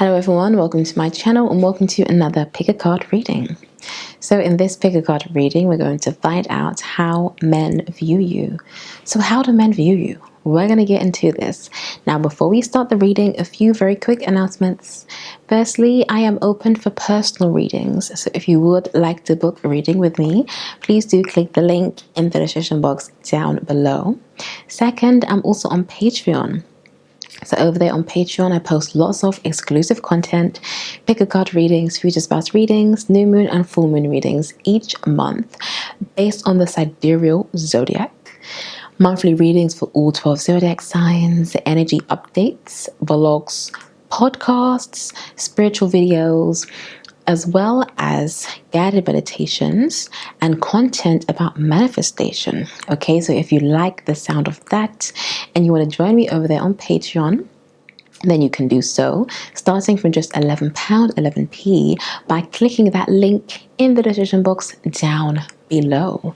Hello everyone, welcome to my channel and welcome to another pick a card reading. So in this pick a card reading, we're going to find out how men view you. So how do men view you? We're going to get into this. Now before we start the reading, a few very quick announcements. Firstly, I am open for personal readings. So if you would like to book a reading with me, please do click the link in the description box down below. Second, I'm also on Patreon. So over there on Patreon, I post lots of exclusive content, pick a card readings, future spouse readings, new moon and full moon readings each month based on the sidereal zodiac, monthly readings for all 12 zodiac signs, energy updates, vlogs, podcasts, spiritual videos, as well as guided meditations and content about manifestation. Okay, so if you like the sound of that and you want to join me over there on Patreon, then you can do so, starting from just £11, 11p, by clicking that link in the description box down below.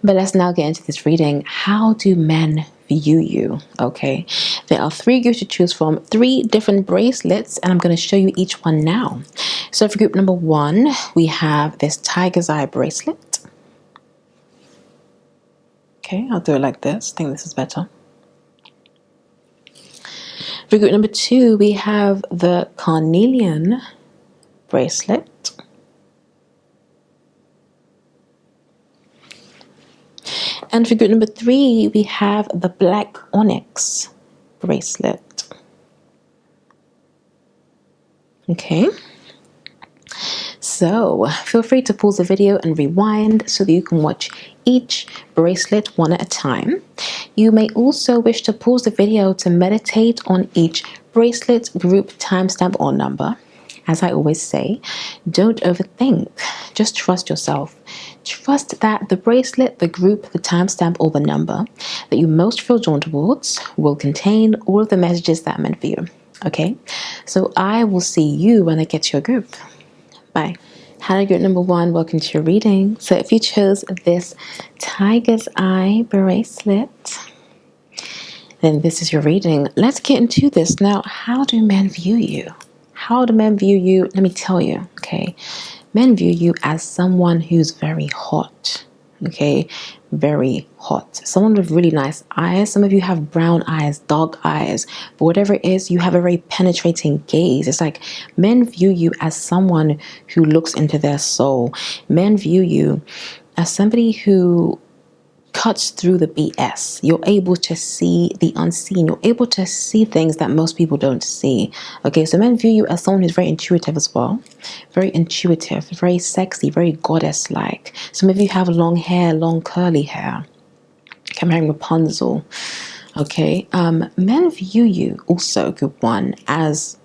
But let's now get into this reading. How do men view you? Okay, there are three groups to choose from, three different bracelets, and I'm going to show you each one now. So for group number one, we have this tiger's eye bracelet. Okay, I'll do it like this. I think this is better. For group number two, we have the carnelian bracelet. And for group number three, we have the black onyx bracelet. Okay. So feel free to pause the video and rewind so that you can watch each bracelet one at a time. You may also wish to pause the video to meditate on each bracelet, group, timestamp, or number. As I always say, don't overthink. Just trust yourself. Trust that the bracelet, the group, the timestamp, or the number that you most feel drawn towards will contain all of the messages that are meant for you. Okay? So I will see you when I get to your group. Bye. Hello group number one, welcome to your reading. So if you chose this tiger's eye bracelet, then this is your reading. Let's get into this. Now, how do men view you? How do men view you? Let me tell you, okay? Men view you as someone who's very hot, okay? Very hot. Someone with really nice eyes. Some of you have brown eyes, dark eyes, but whatever it is, you have a very penetrating gaze. It's like men view you as someone who looks into their soul. Men view you as somebody who cuts through the BS. You're able to see the unseen. You're able to see things that most people don't see. Okay, so men view you as someone who's very intuitive as well. Very intuitive, very sexy, very goddess-like. Some of you have long hair, long curly hair. I'm hearing Rapunzel. Okay, men view you also, group one, as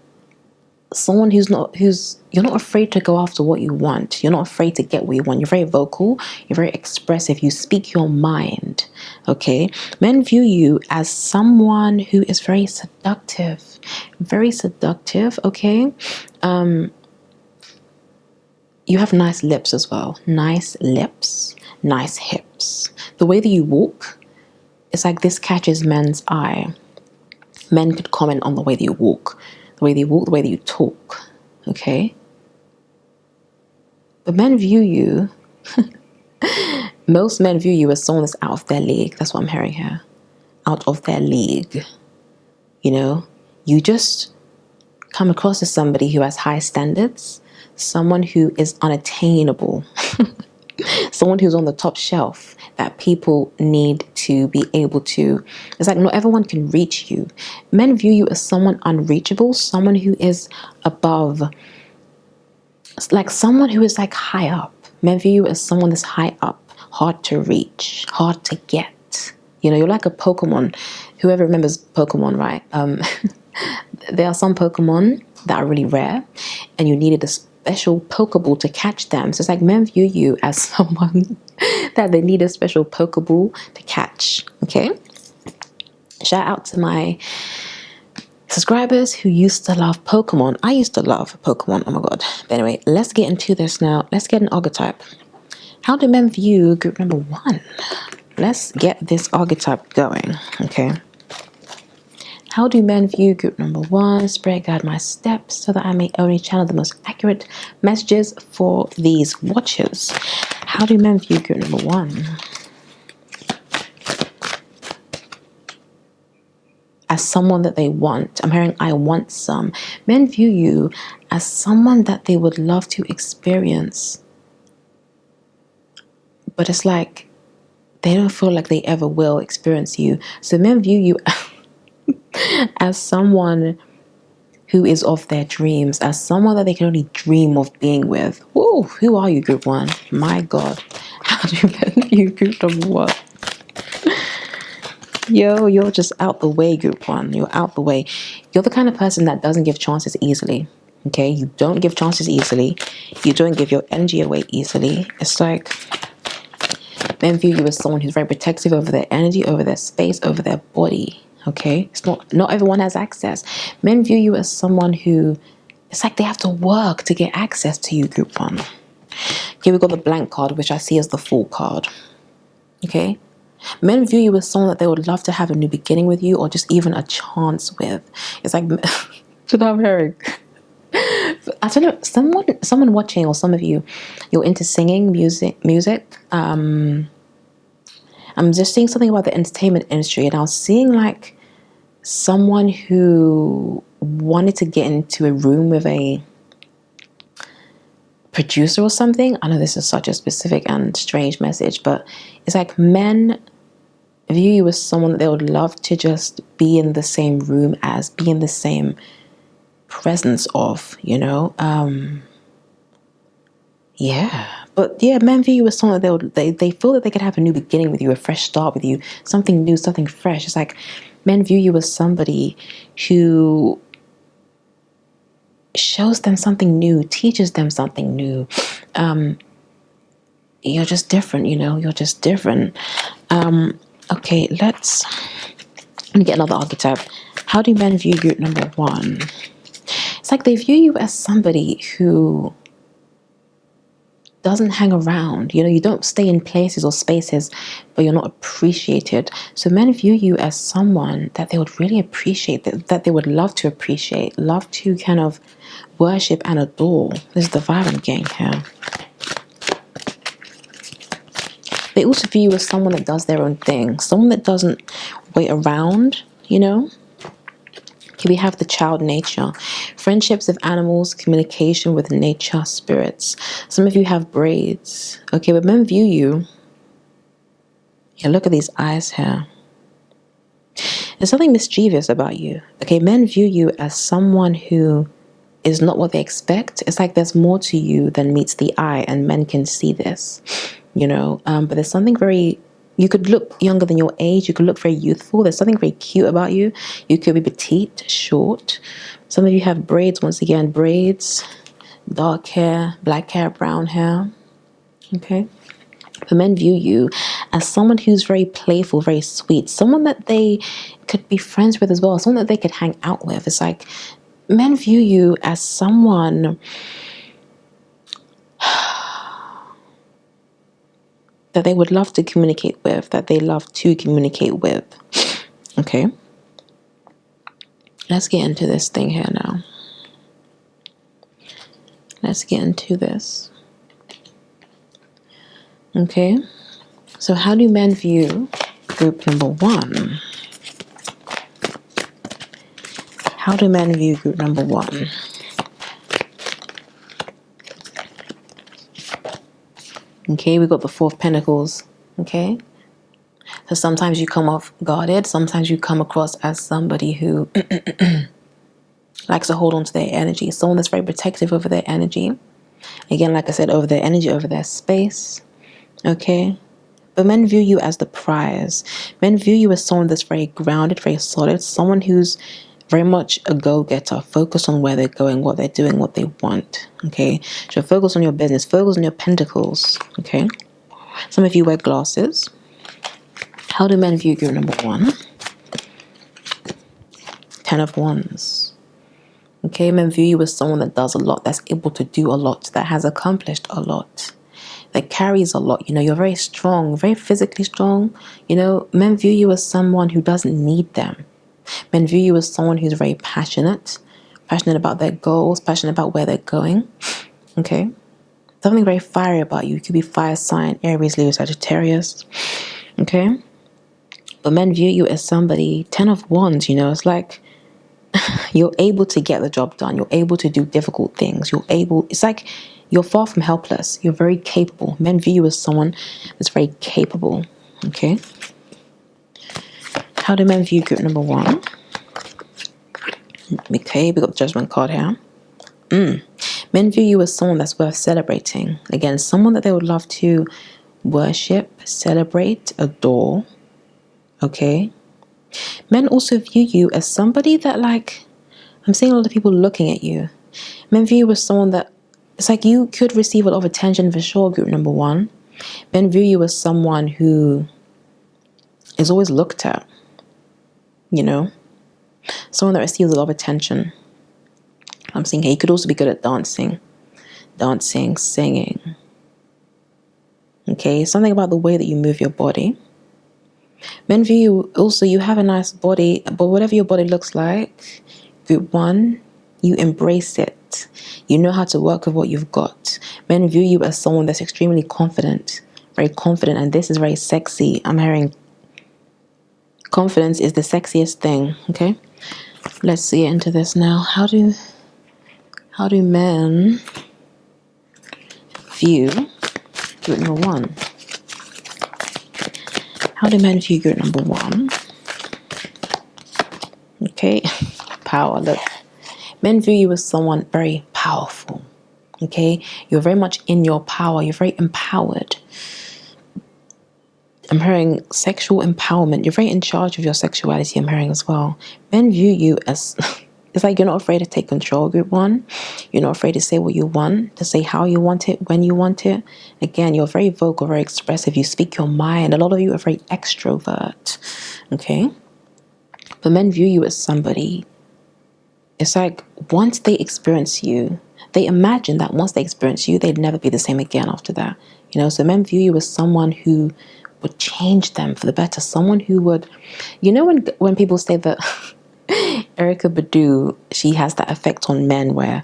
someone you're not afraid to go after what you want. You're not afraid to get what you want. You're very vocal. You're very expressive. You speak your mind. Okay. Men view you as someone who is very seductive. Very seductive. Okay. You have nice lips as well. Nice lips. Nice hips. The way that you walk, it's like this catches men's eye. Men could comment on the way that you walk. The way that you walk, the way that you talk, okay? But men view you, most men view you as someone that's out of their league. That's what I'm hearing here. Out of their league. You know, you just come across as somebody who has high standards, someone who is unattainable, someone who's on the top shelf that people need to be able to. It's like not everyone can reach you. Men view you as someone unreachable, someone who is above. It's like someone who is like high up. Men view you as someone that's high up, hard to reach, hard to get. You know, you're like a Pokemon. Whoever remembers Pokemon, right? There are some Pokemon that are really rare and you needed a special Pokeball to catch them. So it's like men view you as someone that they need a special Pokeball to catch. Okay. Shout out to my subscribers who used to love Pokemon. I used to love Pokemon. Oh my god. But anyway, let's get into this now. Let's get an archetype. How do men view group number one? Let's get this archetype going. Okay. How do men view group number one? Spirit, guide my steps so that I may only channel the most accurate messages for these watchers. How do men view group number one? As someone that they want. I'm hearing I want some. Men view you as someone that they would love to experience. But it's like they don't feel like they ever will experience you. So men view you as someone who is of their dreams, as someone that they can only dream of being with. Whoa, who are you, group one? My God. How do men view group number one? Yo, you're just out the way, group one. You're out the way. You're the kind of person that doesn't give chances easily. Okay? You don't give chances easily. You don't give your energy away easily. It's like men view you as someone who's very protective over their energy, over their space, over their body. Okay? It's not everyone has access. Men view you as someone who, it's like they have to work to get access to you, group one. Okay, we got the blank card, which I see as the Fool card. Okay? Men view you as someone that they would love to have a new beginning with you, or just even a chance with. It's like, do you know what I'm hearing? I don't know, someone watching, or some of you, you're into singing, music. I'm just seeing something about the entertainment industry, and I was seeing like someone who wanted to get into a room with a producer or something. I know this is such a specific and strange message, but it's like men view you as someone that they would love to just be in the same room as, be in the same presence of, you know. But yeah, men view you as someone that they feel that they could have a new beginning with you, a fresh start with you, something new, something fresh. It's like men view you as somebody who shows them something new, teaches them something new. You're just different, you know. You're just different. Okay, let me get another archetype. How do men view group number one? It's like they view you as somebody who doesn't hang around. You know, you don't stay in places or spaces, but you're not appreciated. So men view you as someone that they would really appreciate, that they would love to appreciate, love to kind of worship and adore. This is the vibe I'm getting here. They also view you as someone that does their own thing, someone that doesn't wait around, you know. Here we have the child nature, friendships with animals, communication with nature, spirits. Some of you have braids. Okay, but men view you. Yeah, look at these eyes here. There's something mischievous about you. Okay, men view you as someone who is not what they expect. It's like there's more to you than meets the eye, and men can see this, you know. But there's something very, you could look younger than your age. You could look very youthful. There's something very cute about you. You could be petite, short. Some of you have braids. Once again, braids, dark hair, black hair, brown hair. Okay. But men view you as someone who's very playful, very sweet. Someone that they could be friends with as well. Someone that they could hang out with. It's like men view you as someone that they would love to communicate with, that they love to communicate with. Okay. Let's get into this thing here now. Let's get into this. Okay. So how do men view group number one? How do men view group number one? Okay, we got the Four of Pentacles. Okay. So sometimes you come off guarded. Sometimes you come across as somebody who likes to hold on to their energy. Someone that's very protective over their energy. Again, like I said, over their energy, over their space. Okay. But men view you as the prize. Men view you as someone that's very grounded, very solid. Someone who's very much a go-getter. Focus on where they're going, what they're doing, what they want. Okay. So focus on your business. Focus on your pentacles. Okay. Some of you wear glasses. How do men view group number one? 10 of Wands. Okay, men view you as someone that does a lot, that's able to do a lot, that has accomplished a lot, that carries a lot. You know, you're very strong, very physically strong. You know, men view you as someone who doesn't need them. Men view you as someone who's very passionate about their goals, passionate about where they're going. Okay. Something very fiery about you. You could be fire sign, Aries, Leo, Sagittarius. Okay. But men view you as somebody, 10 of Wands, it's like you're able to get the job done. You're able to do difficult things. It's like you're far from helpless. You're very capable. Men view you as someone that's very capable. Okay. How do men view group number 1? Okay, we got the Judgment card here. Men view you as someone that's worth celebrating. Again, someone that they would love to worship, celebrate, adore. Okay. Men also view you as somebody that, like, I'm seeing a lot of people looking at you. Men view you as someone that, it's like you could receive a lot of attention for sure, group number 1. Men view you as someone who is always looked at. Someone that receives a lot of attention. I'm seeing here, you could also be good at dancing, singing. Okay, something about the way that you move your body. Men view you also, you have a nice body, but whatever your body looks like, group 1, you embrace it. You know how to work with what you've got. Men view you as someone that's extremely confident, very confident, and this is very sexy. I'm hearing confidence is the sexiest thing. Okay, let's get into this now. How do men view group number 1? How do men view group number 1? Okay, power. Look, men view you as someone very powerful. Okay, you're very much in your power. You're very empowered. I'm hearing sexual empowerment. You're very in charge of your sexuality, I'm hearing as well. Men view you as, it's like you're not afraid to take control, group 1. You're not afraid to say what you want, to say how you want it, when you want it. Again, you're very vocal, very expressive. You speak your mind. A lot of you are very extrovert. Okay? But men view you as somebody, it's like once they experience you, they imagine that once they experience you, they'd never be the same again after that. So men view you as someone who would change them for the better. Someone who would, when people say that Erykah Badu, she has that effect on men where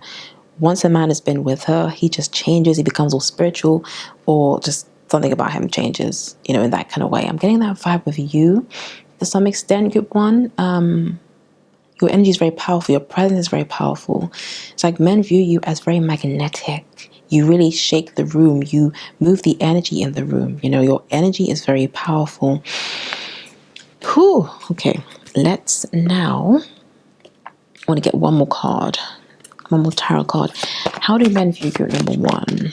once a man has been with her, he just changes, he becomes all spiritual, or just something about him changes, in that kind of way. I'm getting that vibe with you to some extent, group 1. Your energy is very powerful. Your presence is very powerful. It's like men view you as very magnetic. You really shake the room. You move the energy in the room. Your energy is very powerful. Whew. Okay, let's now, I want to get one more card. One more tarot card. How do men view group number 1?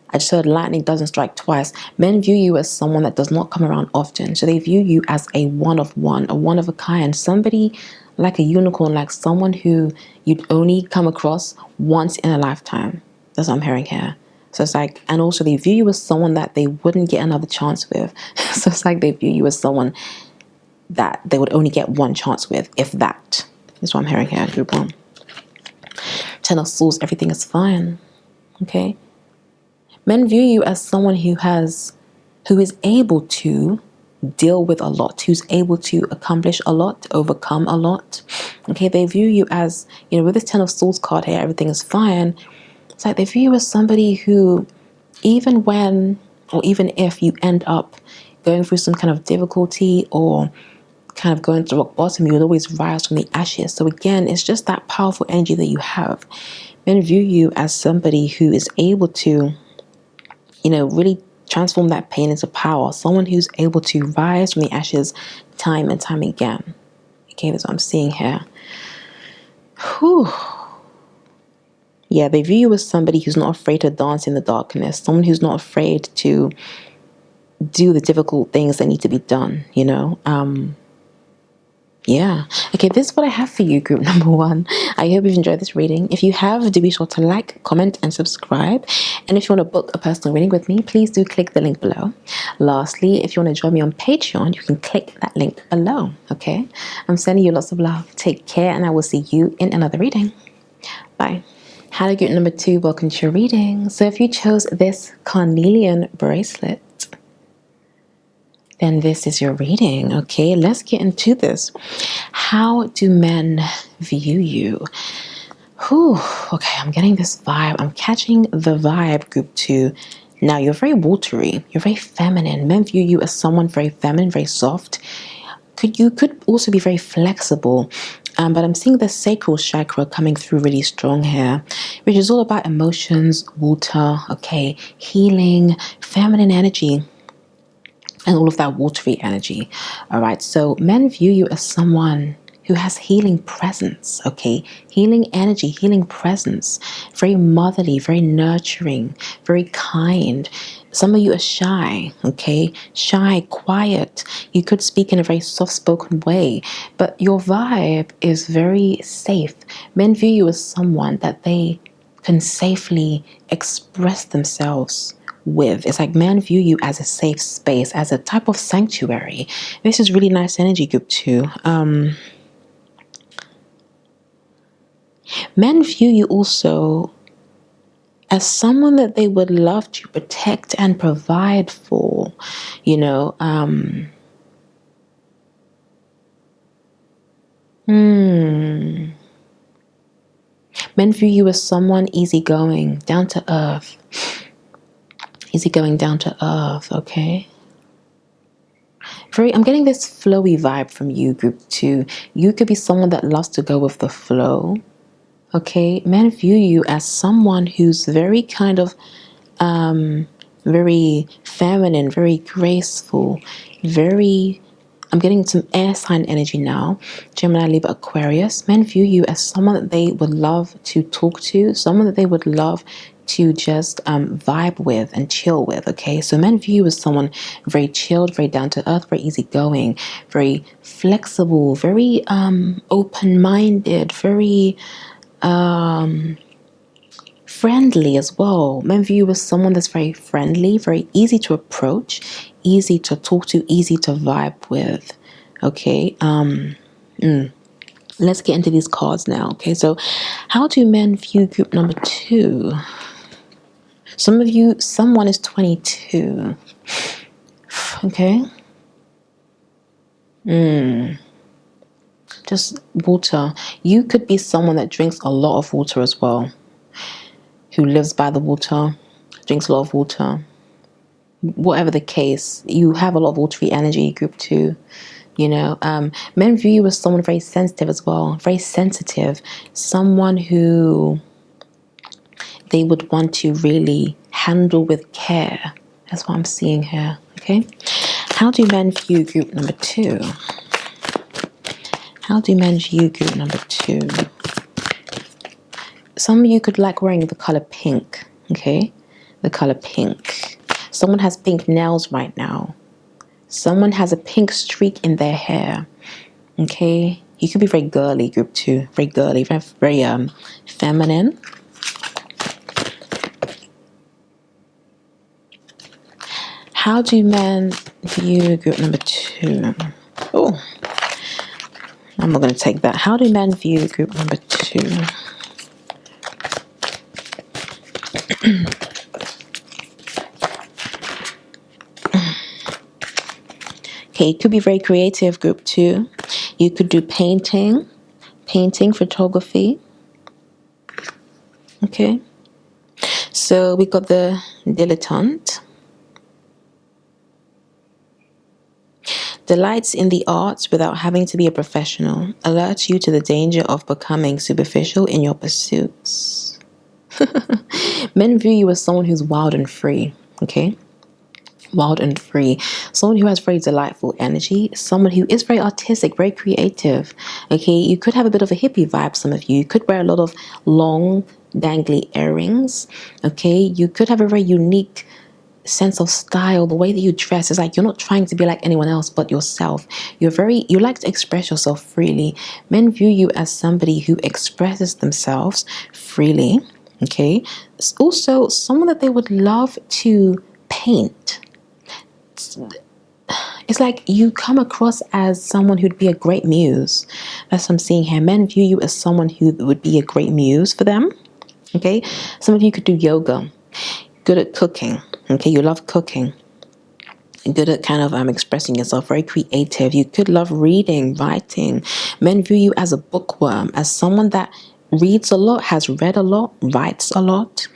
I just heard lightning doesn't strike twice. Men view you as someone that does not come around often. So they view you as a one of one, a one of a kind, somebody like a unicorn, like someone who you'd only come across once in a lifetime. That's what I'm hearing here. So it's like, and also they view you as someone that they wouldn't get another chance with. So it's like they view you as someone that they would only get one chance with, if that. That's what I'm hearing here, group 1. 10 of Swords, everything is fine. Okay? Men view you as someone who is able to deal with a lot, who's able to accomplish a lot, overcome a lot. Okay, they view you as, with this 10 of Swords card here, everything is fine. It's like they view you as somebody who, even when, or even if you end up going through some kind of difficulty or kind of going to rock bottom, you will always rise from the ashes. So again, it's just that powerful energy that you have. Men view you as somebody who is able to, really transform that pain into power. Someone who's able to rise from the ashes time and time again. Okay, that's what I'm seeing here. Whew. Yeah, they view you as somebody who's not afraid to dance in the darkness. Someone who's not afraid to do the difficult things that need to be done, Yeah. Okay, this is what I have for you, group number 1. I hope you've enjoyed this reading. If you have, do be sure to like, comment, and subscribe. And if you want to book a personal reading with me, please do click the link below. Lastly, if you want to join me on Patreon, you can click that link below. Okay? I'm sending you lots of love. Take care, and I will see you in another reading. Bye. Hello, group number 2. Welcome to your reading. So if you chose this carnelian bracelet, then this is your reading. Okay, let's get into this. How do men view you? Whew, okay, I'm getting this vibe. I'm catching the vibe, group 2. Now, you're very watery. You're very feminine. Men view you as someone very feminine, very soft. You could also be very flexible. But I'm seeing the sacral chakra coming through really strong here, which is all about emotions, water, okay, healing, feminine energy, and all of that watery energy. All right, so men view you as someone who has healing presence, okay? Healing energy, healing presence. Very motherly, very nurturing, very kind. Some of you are shy, okay? Shy, quiet. You could speak in a very soft-spoken way, but your vibe is very safe. Men view you as someone that they can safely express themselves with. It's like men view you as a safe space, as a type of sanctuary. This is really nice energy, group 2. Men view you also as someone that they would love to protect and provide for, you know. Men view you as someone easygoing, down to earth. Easygoing, down to earth, okay? I'm getting this flowy vibe from you, group 2. You could be someone that loves to go with the flow. Okay, men view you as someone who's very kind of very feminine, very graceful, I'm getting some air sign energy now. Gemini, Libra, Aquarius. Men view you as someone that they would love to talk to, someone that they would love to just vibe with and chill with, okay? So men view you as someone very chilled, very down to earth, very easygoing, very flexible, very open-minded, very friendly as well. Men view you as someone that's very friendly, very easy to approach, easy to talk to, easy to vibe with. Okay. Let's get into these cards now. Okay, so how do men view group number 2? Some of you, someone is 22. Okay. Just water. You could be someone that drinks a lot of water as well, who lives by the water, drinks a lot of water. Whatever the case, you have a lot of watery energy, group 2. You know, men view you as someone very sensitive as well, very sensitive, someone who they would want to really handle with care. That's what I'm seeing here, okay? How do men view group number 2? How do men view group number 2? Some of you could like wearing the color pink, okay? The color pink. Someone has pink nails right now. Someone has a pink streak in their hair, okay? You could be very girly, group 2. Very girly, very feminine. How do men view group number 2? Oh, I'm not going to take that. How do men view group number 2? Okay, it could be very creative, group 2. You could do painting, photography. Okay. So we got the dilettante. Delights in the arts without having to be a professional. Alerts you to the danger of becoming superficial in your pursuits. Men view you as someone who's wild and free, okay? Wild and free. Someone who has very delightful energy. Someone who is very artistic, very creative, okay? You could have a bit of a hippie vibe, some of you. You could wear a lot of long, dangly earrings, okay? You could have a very unique sense of style. The way that you dress is like you're not trying to be like anyone else but yourself. You like to express yourself freely. Men view you as somebody who expresses themselves freely, okay? It's also someone that they would love to paint. It's like you come across as someone who'd be a great muse. That's what I'm seeing here. Men view you as someone who would be a great muse for them, okay? Some of you could do yoga, good at cooking, okay? You love cooking. good at kind of expressing yourself, very creative. You could love reading, writing. Men view you as a bookworm, as someone that reads a lot, has read a lot, writes a lot.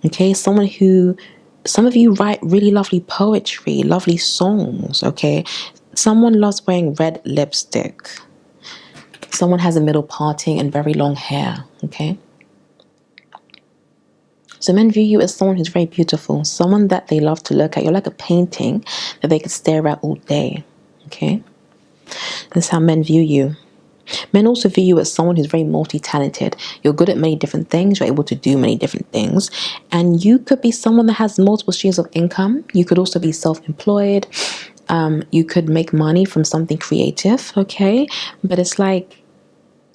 Okay, some of you write really lovely poetry, lovely songs. Okay, someone loves wearing red lipstick. Someone has a middle parting and very long hair. Okay. So men view you as someone who's very beautiful, someone that they love to look at. You're like a painting that they could stare at all day. Okay? That's how men view you. Men also view you as someone who's very multi-talented. You're good at many different things. You're able to do many different things. And you could be someone that has multiple streams of income. You could also be self-employed. You could make money from something creative. Okay? But it's like,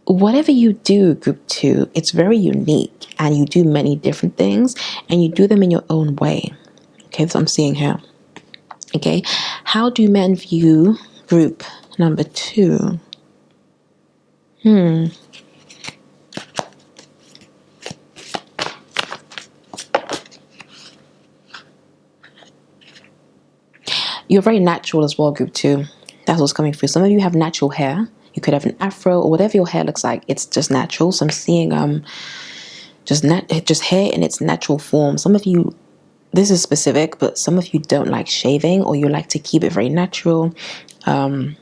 whatever you do, group 2, it's very unique, and you do many different things, and you do them in your own way. Okay, that's what I'm seeing here. Okay, how do men view group number 2? You're very natural as well, group 2. That's what's coming through. Some of you have natural hair. You could have an afro or whatever your hair looks like. It's just natural. So I'm seeing just hair in its natural form. Some of you, this is specific, but some of you don't like shaving, or you like to keep it very natural. But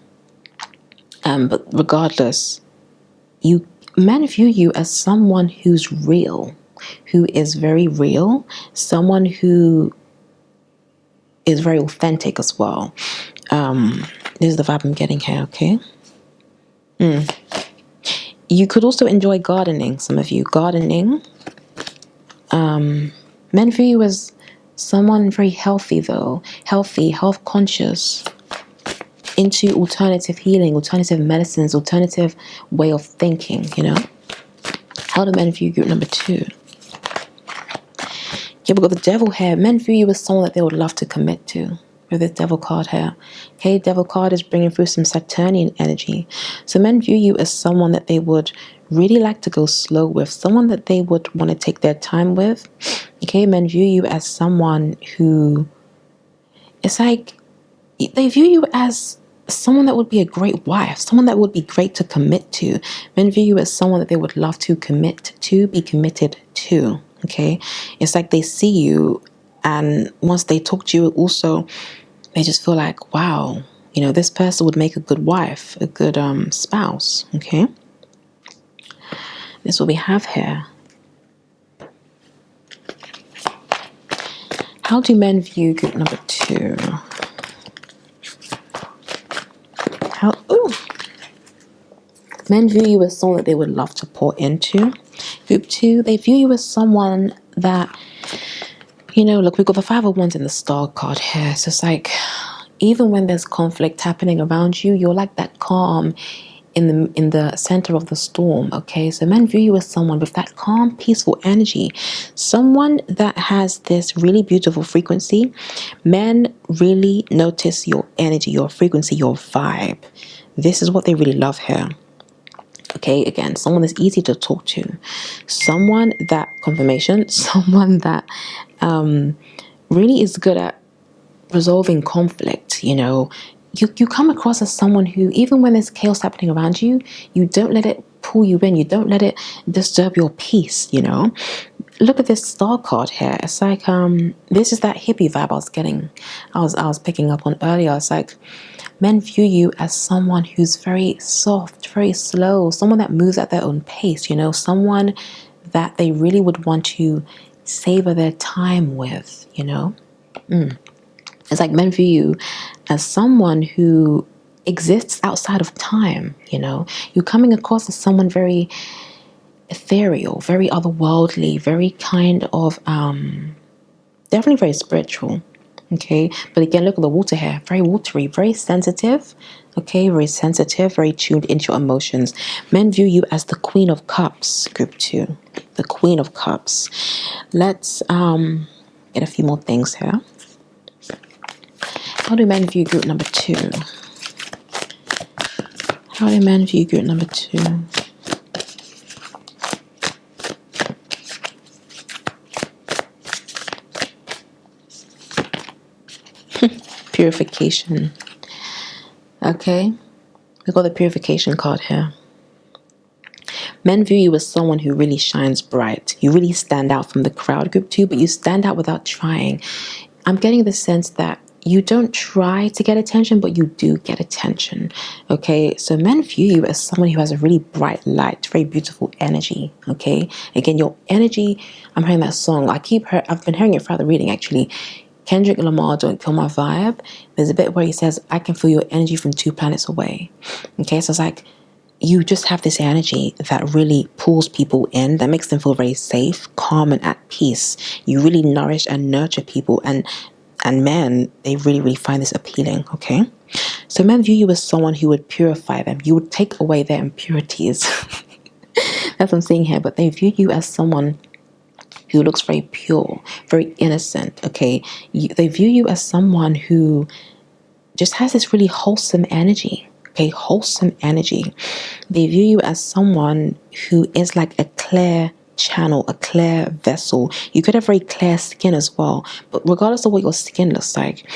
regardless, men view you as someone who's real, who is very real, someone who is very authentic as well. This is the vibe I'm getting here. Okay. You could also enjoy gardening. Some of you gardening. Men view you as someone very healthy, though. Healthy, health conscious, into alternative healing, alternative medicines, alternative way of thinking, you know. How do men view group number 2? Okay, we've got the devil here. Men view you as someone that they would love to commit to. With this devil card here. Okay, devil card is bringing through some Saturnian energy. So men view you as someone that they would really like to go slow with, someone that they would want to take their time with. Okay, men view you as someone who, it's like, they view you as someone that would be a great wife, someone that would be great to commit to. Men view you as someone that they would love to commit to, be committed to. Okay, it's like they see you, and once they talk to you, also they just feel like, wow, you know, this person would make a good wife, a good spouse. Okay, this is what we have here. How do men view group number 2? Men view you as someone that they would love to pour into. Group 2, they view you as someone that, you know, look, we've got the 5 of Wands in the Star card here. So it's like, even when there's conflict happening around you, you're like that calm in the center of the storm. Okay, so men view you as someone with that calm, peaceful energy, someone that has this really beautiful frequency. Men really notice your energy, your frequency, your vibe. This is what they really love here. Okay, again, someone that's easy to talk to, someone that, confirmation, someone that really is good at resolving conflict. You know, you come across as someone who, even when there's chaos happening around you, you don't let it pull you in, you don't let it disturb your peace. You know, look at this star card here. It's like this is that hippie vibe I was getting, I was picking up on earlier. It's like, men view you as someone who's very soft, very slow, someone that moves at their own pace, you know, someone that they really would want to savor their time with, you know. It's like men view you as someone who exists outside of time, you know. You're coming across as someone very ethereal, very otherworldly, very kind of, definitely very spiritual. Okay, but again, look at the water here, very watery, very sensitive. Okay, very sensitive, very tuned into your emotions. Men view you as the Queen of Cups, group 2, the Queen of Cups. Let's get a few more things here. How do men view group number 2? How do men view group number 2? Purification. Okay, we got the purification card here. Men view you as someone who really shines bright. You really stand out from the crowd, group 2, but you stand out without trying. I'm getting the sense that you don't try to get attention, but you do get attention. Okay, so men view you as someone who has a really bright light, very beautiful energy. Okay, again, your energy. I'm hearing that song. I've been hearing it throughout the reading actually. Kendrick Lamar, "Don't Kill My Vibe." There's a bit where he says, "I can feel your energy from 2 planets away." Okay, so it's like you just have this energy that really pulls people in, that makes them feel very safe, calm, and at peace. You really nourish and nurture people, and men, they really, really find this appealing, okay? So men view you as someone who would purify them. You would take away their impurities. That's what I'm saying here, but they view you as someone who looks very pure, very innocent, okay? They view you as someone who just has this really wholesome energy, okay? Wholesome energy. They view you as someone who is like a clear channel, a clear vessel. You could have very clear skin as well, but regardless of what your skin looks like,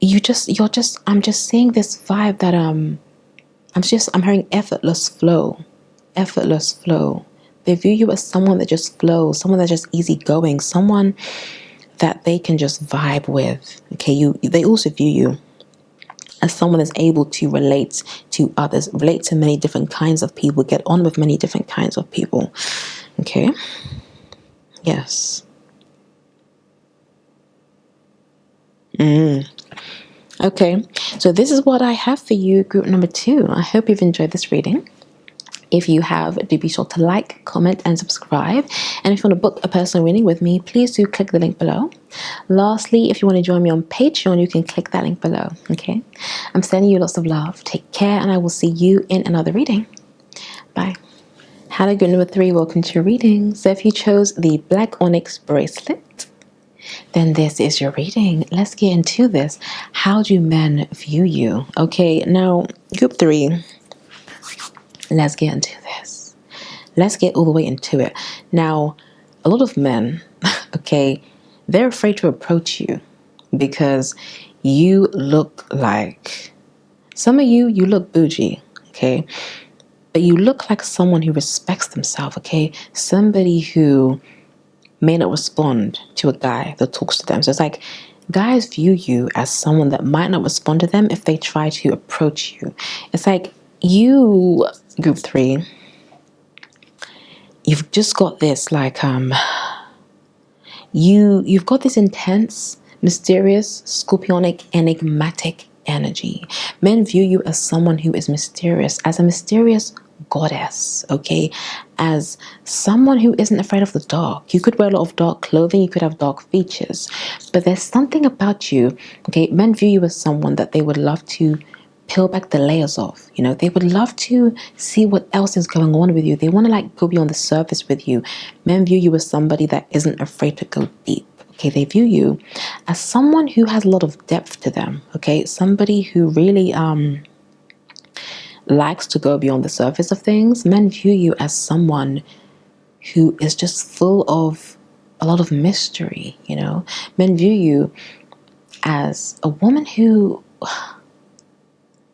I'm just seeing this vibe that I'm hearing effortless flow. Effortless flow. They view you as someone that just flows, someone that's just easygoing, someone that they can just vibe with. Okay, they also view you as someone that's able to relate to others, relate to many different kinds of people, get on with many different kinds of people. Okay? Yes. Okay, so this is what I have for you, group number 2. I hope you've enjoyed this reading. If you have, do be sure to like, comment, and subscribe. And if you want to book a personal reading with me, please do click the link below. Lastly, if you want to join me on Patreon, you can click that link below. Okay? I'm sending you lots of love. Take care, and I will see you in another reading. Bye. Hello, group number 3. Welcome to your reading. So if you chose the Black Onyx bracelet, then this is your reading. Let's get into this. How do men view you? Okay, now, group 3. Let's get into this. Let's get all the way into it. Now, a lot of men, okay, they're afraid to approach you because you look like, some of you look bougie, okay? But you look like someone who respects themselves, okay? Somebody who may not respond to a guy that talks to them. So it's like, guys view you as someone that might not respond to them if they try to approach you. It's like, you, group 3, you've just got this like you've got this intense, mysterious, scorpionic, enigmatic energy. Men view you as someone who is mysterious, as a mysterious goddess, okay? As someone who isn't afraid of the dark. You could wear a lot of dark clothing, you could have dark features, but there's something about you, okay? Men view you as someone that they would love to peel back the layers of, you know, they would love to see what else is going on with you. They want to like go beyond the surface with you. Men view you as somebody that isn't afraid to go deep. Okay, they view you as someone who has a lot of depth to them. Okay, somebody who really likes to go beyond the surface of things. Men view you as someone who is just full of a lot of mystery, you know. Men view you as a woman who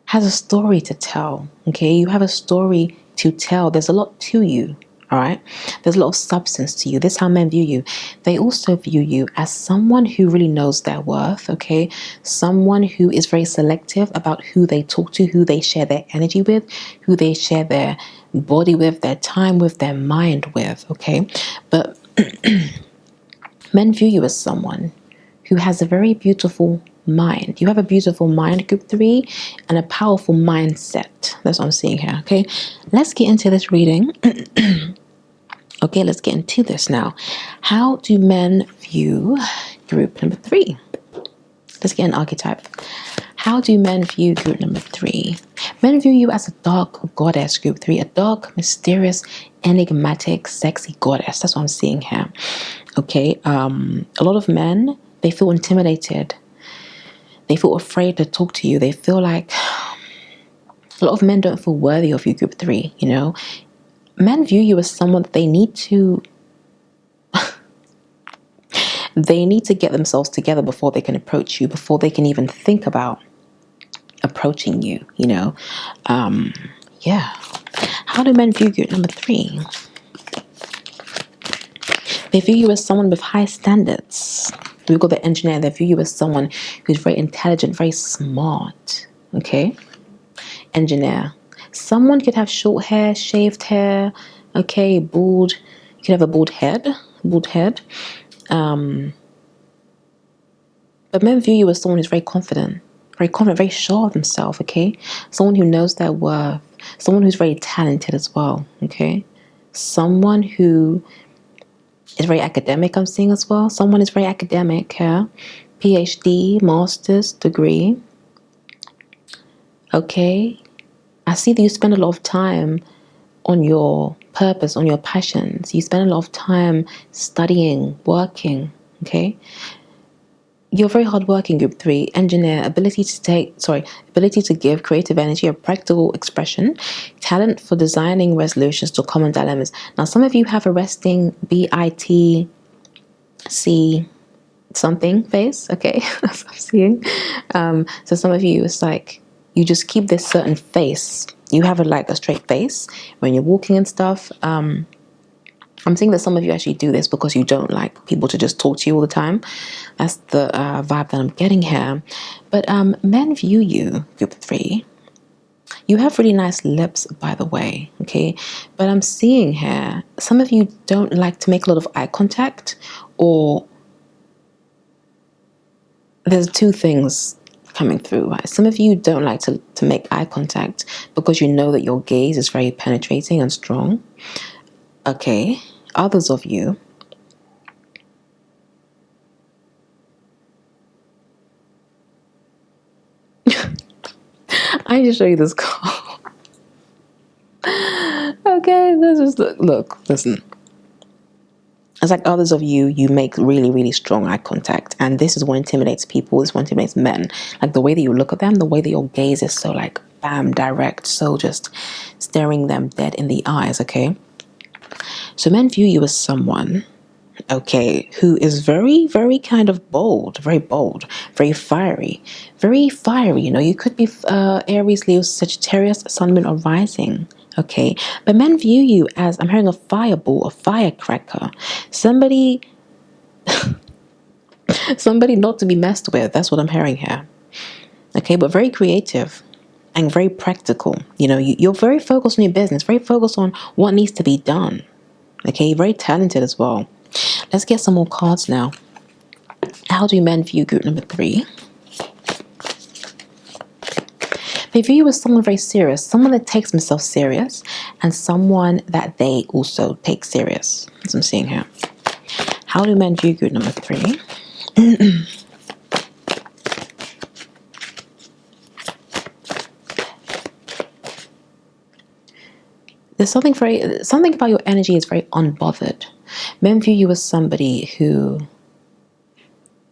has a story to tell, okay? You have a story to tell. There's a lot to you, all right? There's a lot of substance to you. This is how men view you. They also view you as someone who really knows their worth, okay? Someone who is very selective about who they talk to, who they share their energy with, who they share their body with, their time with, their mind with, okay? But men view you as someone who has a very beautiful mind. You have a beautiful mind, group 3, and a powerful mindset. That's what I'm seeing here, okay? Let's get into this reading. Okay, let's get into this now. How do men view group number 3? Let's get an archetype. How do men view group number 3? Men view you as a dark goddess, group 3. A dark, mysterious, enigmatic, sexy goddess. That's what I'm seeing here. Okay, a lot of men, they feel intimidated. They feel afraid to talk to you. They feel like a lot of men don't feel worthy of you, group 3, you know. Men view you as someone that they need to They need to get themselves together before they can approach you, before they can even think about approaching you, you know. Yeah. How do men view you? Number 3. They view you as someone with high standards. We've got the engineer. They view you as someone who's very intelligent, very smart. Okay? Engineer. Someone could have short hair, shaved hair, okay, bald. You could have a bald head. But men view you as someone who's very confident, very sure of himself, okay? Someone who knows their worth. Someone who's very talented as well, okay? Someone who is very academic, I'm seeing as well. Someone is very academic here. PhD, master's degree. Okay. I see that you spend a lot of time on your purpose, on your passions. You spend a lot of time studying, working, okay? You're very hardworking, group 3. Engineer, ability to give, creative energy, a practical expression, talent for designing resolutions to common dilemmas. Now, some of you have a resting BITC something face, okay? That's what I'm seeing. So some of you, it's like you just keep this certain face. You have a straight face when you're walking and stuff. I'm saying that some of you actually do this because you don't like people to just talk to you all the time. That's the vibe that I'm getting here. But men view you, group 3. You have really nice lips, by the way, okay? But I'm seeing here, some of you don't like to make a lot of eye contact, or there's 2 things coming through, right? Some of you don't like to make eye contact because you know that your gaze is very penetrating and strong. Okay. Others of you, I need to show you this call. Okay, let's just listen. It's like others of you, you make really, really strong eye contact. And this is what intimidates people. This is what intimidates men. Like the way that you look at them, the way that your gaze is so like, bam, direct. So just staring them dead in the eyes, okay? So men view you as someone, okay, who is very, very kind of bold, very fiery, you know. You could be Aries, Leo, Sagittarius, Sun, Moon, or Rising, okay? But men view you as, I'm hearing a fireball, a firecracker, somebody not to be messed with. That's what I'm hearing here, okay? But very creative and very practical. You know, you're very focused on your business, very focused on what needs to be done, okay? Very talented as well. Let's get some more cards now. How do men view group number 3? They view you as someone very serious, someone that takes themselves serious, and someone that they also take serious, as I'm seeing here. How do men view group number 3? There's something about your energy is very unbothered. Men view you as somebody who,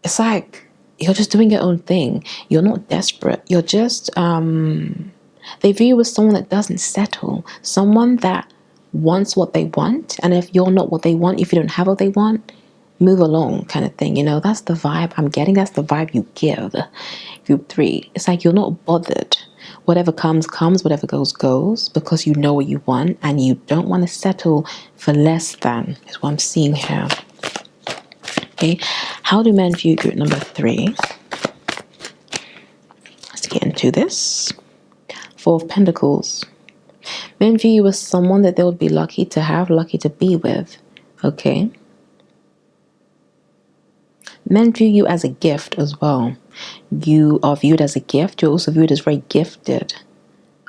it's like you're just doing your own thing. You're not desperate. You're just, they view you as someone that doesn't settle. Someone that wants what they want. And if you're not what they want, if you don't have what they want, move along kind of thing. You know, that's the vibe I'm getting. That's the vibe you give. Group 3. It's like you're not bothered. Whatever comes, whatever goes, because you know what you want and you don't want to settle for less than, is what I'm seeing here. Okay, how do men view group number 3? Let's get into this. 4 of Pentacles. Men view you as someone that they would be lucky to have, lucky to be with. Okay. Men view you as a gift as well. You are viewed as a gift. You're also viewed as very gifted.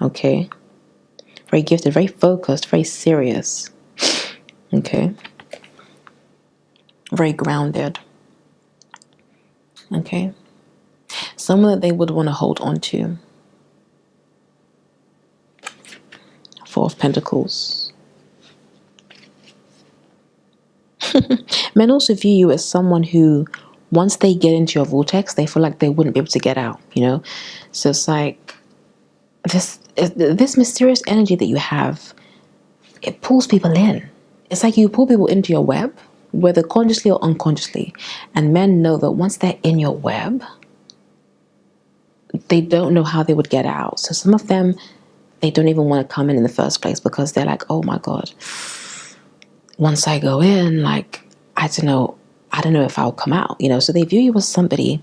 Okay. Very gifted, very focused, very serious. Okay. Very grounded. Okay. Someone that they would want to hold on to. 4 of Pentacles. Men also view you as someone who, once they get into your vortex, they feel like they wouldn't be able to get out, you know? So it's like this mysterious energy that you have, it pulls people in. It's like you pull people into your web, whether consciously or unconsciously. And men know that once they're in your web, they don't know how they would get out. So some of them, they don't even want to come in the first place because they're like, oh my God, once I go in, like, I don't know if I'll come out, So they view you as somebody.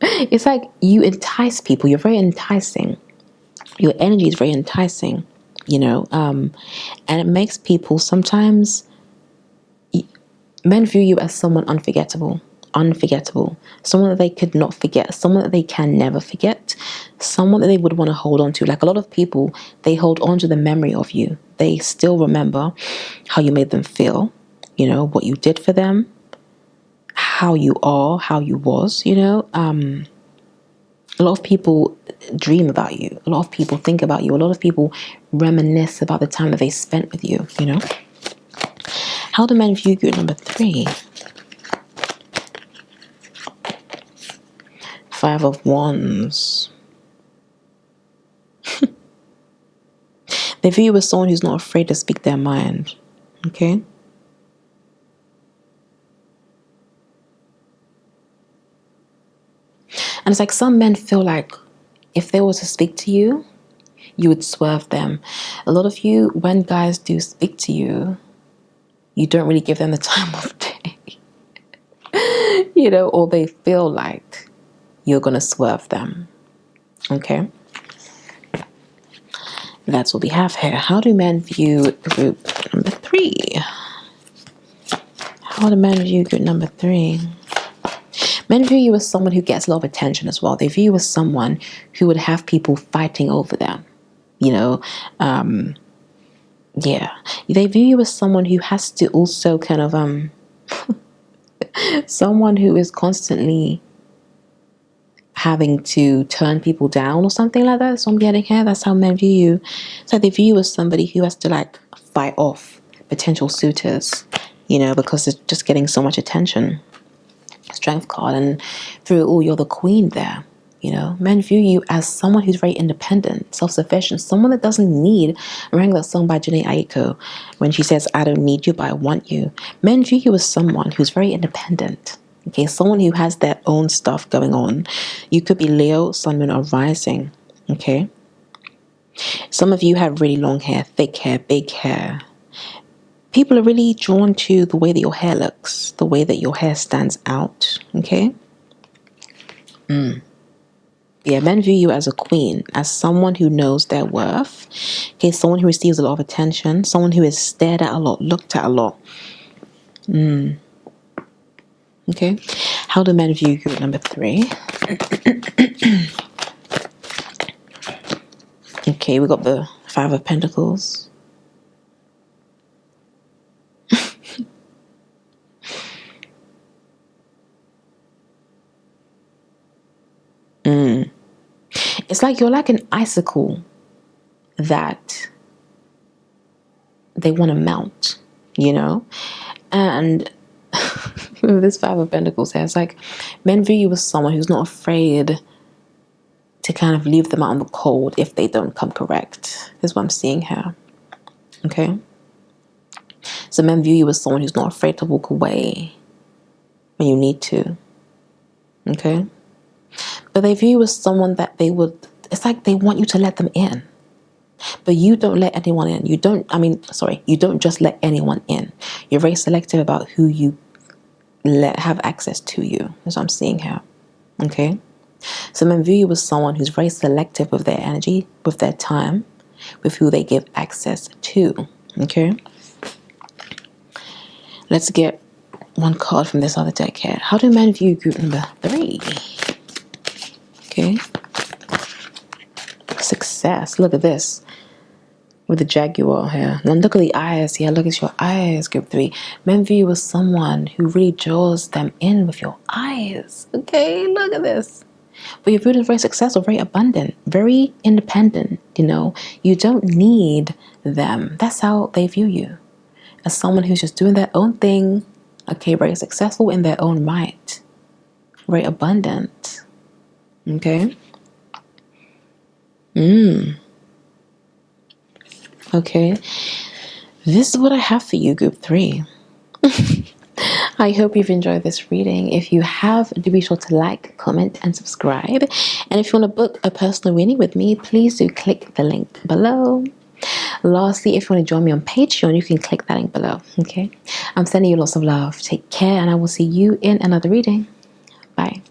It's like you entice people. You're very enticing. Your energy is very enticing, and it makes people sometimes, men view you as someone unforgettable, someone that they could not forget, someone that they can never forget, someone that they would want to hold on to. Like a lot of people, they hold on to the memory of you. They still remember how you made them feel, what you did for them, how you are, how you was, a lot of people dream about you. A lot of people think about you. A lot of people reminisce about the time that they spent with you, How do men view you? Number 3. 5 of Wands. They view you as someone who's not afraid to speak their mind. Okay? And it's like some men feel like if they were to speak to you, you would swerve them. A lot of you, when guys do speak to you, you don't really give them the time of day. Or they feel like you're going to swerve them. Okay? That's what we have here. How do men view group number 3? How do men view group number 3? Men view you as someone who gets a lot of attention as well. They view you as someone who would have people fighting over them. Yeah. They view you as someone who has to also kind of, someone who is constantly having to turn people down or something like that. So I'm getting here. That's how men view you. So they view you as somebody who has to like fight off potential suitors, because they're just getting so much attention. Strength card, and through it all, you're the queen there. Men view you as someone who's very independent, self-sufficient, someone that doesn't need. Remember that song by Janae Aiko when she says, I don't need you, but I want you. Men view you as someone who's very independent. Okay, someone who has their own stuff going on. You could be Leo, Sun, Moon, or Rising. Okay. Some of you have really long hair, thick hair, big hair. People are really drawn to the way that your hair looks, the way that your hair stands out. Okay. Yeah, men view you as a queen, as someone who knows their worth. Okay, someone who receives a lot of attention, someone who is stared at a lot, looked at a lot. Okay, how do men view you? Number 3. Okay, we got the 5 of Pentacles. It's like you're like an icicle that they want to melt, And this 5 of Pentacles here, it's like men view you as someone who's not afraid to kind of leave them out in the cold if they don't come correct. Is what I'm seeing here. Okay? So men view you as someone who's not afraid to walk away when you need to. Okay? But they view you as someone that it's like they want you to let them in. But you don't let anyone in. You don't just let anyone in. You're very selective about who you let have access to you. That's what I'm seeing here. Okay? So men view you as someone who's very selective with their energy, with their time, with who they give access to. Okay? Let's get one card from this other deck here. How do men view group number 3? Okay. Success. Look at this. With the Jaguar here. And look at the eyes. Yeah, look at your eyes, group 3. Men view you as someone who really draws them in with your eyes. Okay, look at this. But you're viewed as very successful, very abundant, very independent, You don't need them. That's how they view you. As someone who's just doing their own thing. Okay, very successful in their own right. Very abundant. Okay? Okay. this is what I have for you, Group 3. I hope you've enjoyed this reading. If you have, do be sure to like, comment, and subscribe. And if you want to book a personal reading with me, please do click the link below. Lastly, if you want to join me on Patreon, you can click that link below. Okay? I'm sending you lots of love. Take care, and I will see you in another reading. Bye.